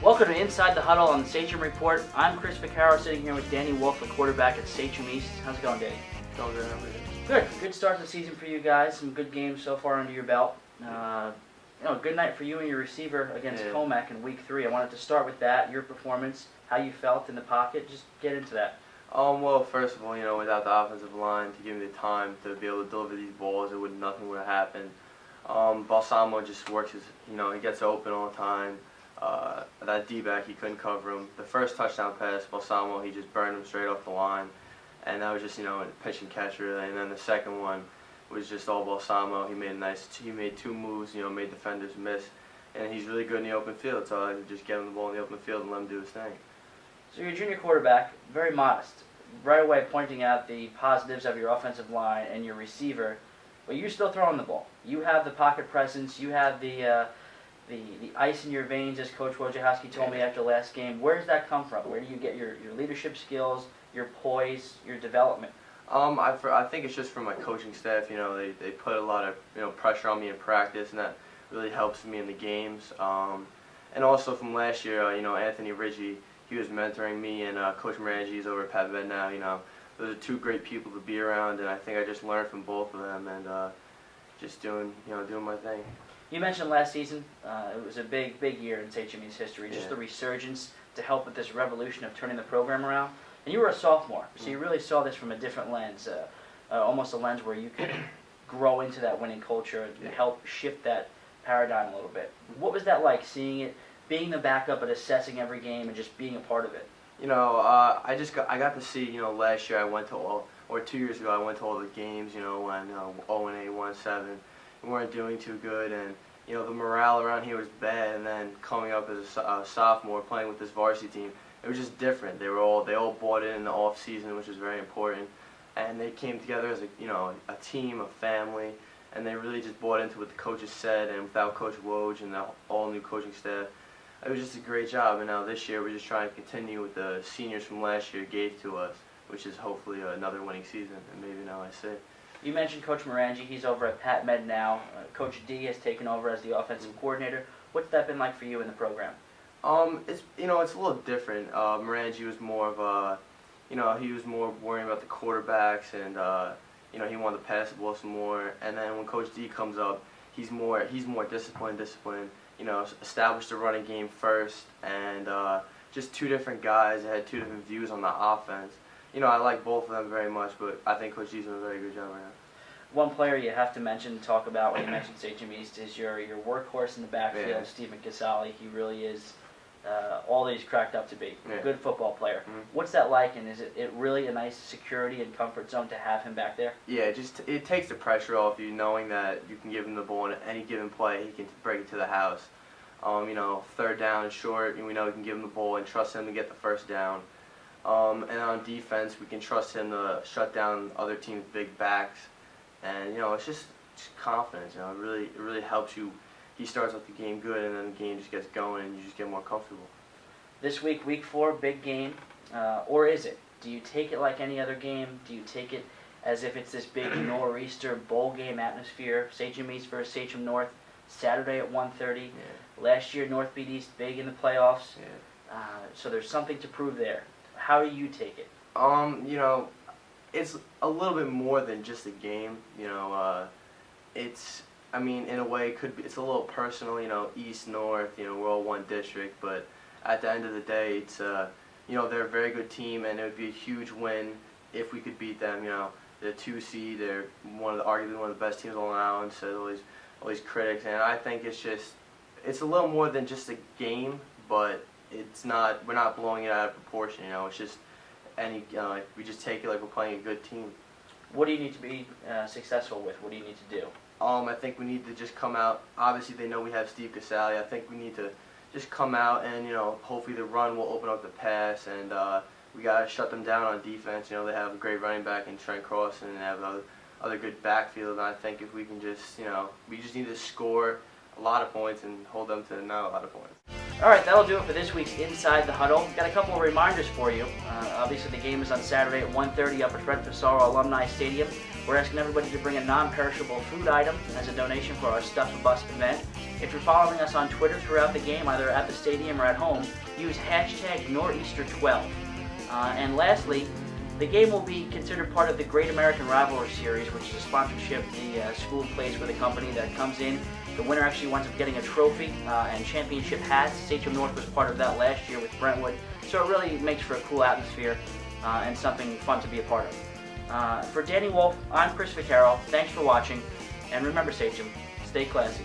Welcome to Inside the Huddle on the Sachem Report. I'm Chris Vaccaro, sitting here with Danny Wolff, the quarterback at Sachem East. How's it going, Danny? Going good. How are you? Good. Good start to the season for you guys. Some good games so far under your belt. Good night for you and your receiver against Comac in Week 3. I wanted to start with that, your performance, how you felt in the pocket. Just get into that. Well, first of all, without the offensive line to give me the time to be able to deliver these balls, nothing would have happened. Balsamo just works he gets open all the time. That D-back, he couldn't cover him. The first touchdown pass, Balsamo, he just burned him straight off the line. And that was just, a pitch and catch really. And then the second one was just all Balsamo. He made two moves, made defenders miss. And he's really good in the open field, so I just get him the ball in the open field and let him do his thing. So you're a junior quarterback, very modest. Right away pointing out the positives of your offensive line and your receiver, but you're still throwing the ball. You have the pocket presence. You have the ice in your veins, as Coach Wojciechowski told me after last game. Where does that come from? Where do you get your leadership skills, your poise, your development? I think it's just from my coaching staff. They put a lot of pressure on me in practice, and that really helps me in the games. And also from last year, Anthony Ridgey, he was mentoring me, and Coach Morangi's over at Pat Med now. Those are two great people to be around, and I think I just learned from both of them, and just doing my thing. You mentioned last season, it was a big year in Sachem East's history, just the resurgence to help with this revolution of turning the program around. And you were a sophomore, so you really saw this from a different lens, almost a lens where you could grow into that winning culture and help shift that paradigm a little bit. What was that like, seeing it, being the backup but assessing every game and just being a part of it? I got to see, last year I went to 2 years ago I went to all the games, when 0-8, 1-7. We weren't doing too good, and the morale around here was bad. And then coming up as a sophomore, playing with this varsity team, it was just different. They all bought in the off season, which was very important, and they came together as a team, a family, and they really just bought into what the coaches said. And without Coach Woj and the all new coaching staff, it was just a great job. And now this year we're just trying to continue with the seniors from last year gave to us, which is hopefully another winning season, and maybe now I say. You mentioned Coach Morangi. He's over at Pat Med now. Coach D has taken over as the offensive coordinator. What's that been like for you in the program? It's a little different. Morangi was more of a, he was more worrying about the quarterbacks, and he wanted to pass the ball some more. And then when Coach D comes up, he's more disciplined. Established the running game first, and just two different guys that had two different views on the offense. I like both of them very much, but I think Coach G's doing a very good job right now. One player you have to talk about when you mention Sachem East is your workhorse in the backfield, Stephen Casale. He really is all that he's cracked up to be. A good football player. Mm-hmm. What's that like, and is it really a nice security and comfort zone to have him back there? Yeah, it takes the pressure off you, knowing that you can give him the ball in any given play. He can break it to the house. Third down and short, we know we can give him the ball and trust him to get the first down. And on defense, we can trust him to shut down other teams' big backs, and it's just confidence. It really helps you. He starts off the game good, and then the game just gets going, and you just get more comfortable. This week, Week 4, big game, or is it? Do you take it like any other game? Do you take it as if it's this big nor'easter bowl game atmosphere? Sachem East versus Sachem North, Saturday at 1:30. Yeah. Last year, North beat East big in the playoffs. Yeah. So there's something to prove there. How do you take it? It's a little bit more than just a game. In a way, it's a little personal. East, North. We're all one district, but at the end of the day, it's they're a very good team, and it would be a huge win if we could beat them. They're 2 seed. They're arguably one of the best teams on the island. So all these critics, and I think it's a little more than just a game, but. We're not blowing it out of proportion, it's just we just take it like we're playing a good team. What do you need to be successful with? What do you need to do? I think we need to just come out. Obviously, they know we have Steve Casale. I think we need to just come out and, hopefully the run will open up the pass, and we got to shut them down on defense. They have a great running back in Trent Cross, and they have other good backfield, and I think if we can just, we just need to score a lot of points and hold them to not a lot of points. All right, that'll do it for this week's Inside the Huddle. Got a couple of reminders for you. Obviously, the game is on Saturday at 1:30 up at Fred Fasaro Alumni Stadium. We're asking everybody to bring a non-perishable food item as a donation for our Stuff a Bus event. If you're following us on Twitter throughout the game, either at the stadium or at home, use hashtag Nor'easter12. And lastly, the game will be considered part of the Great American Rivalry Series, which is a sponsorship the school plays with a company that comes in. The winner actually winds up getting a trophy and championship hats. Sachem North was part of that last year with Brentwood, so it really makes for a cool atmosphere and something fun to be a part of. For Danny Wolff, I'm Chris Vaccaro. Thanks for watching, and remember, Sachem, stay classy.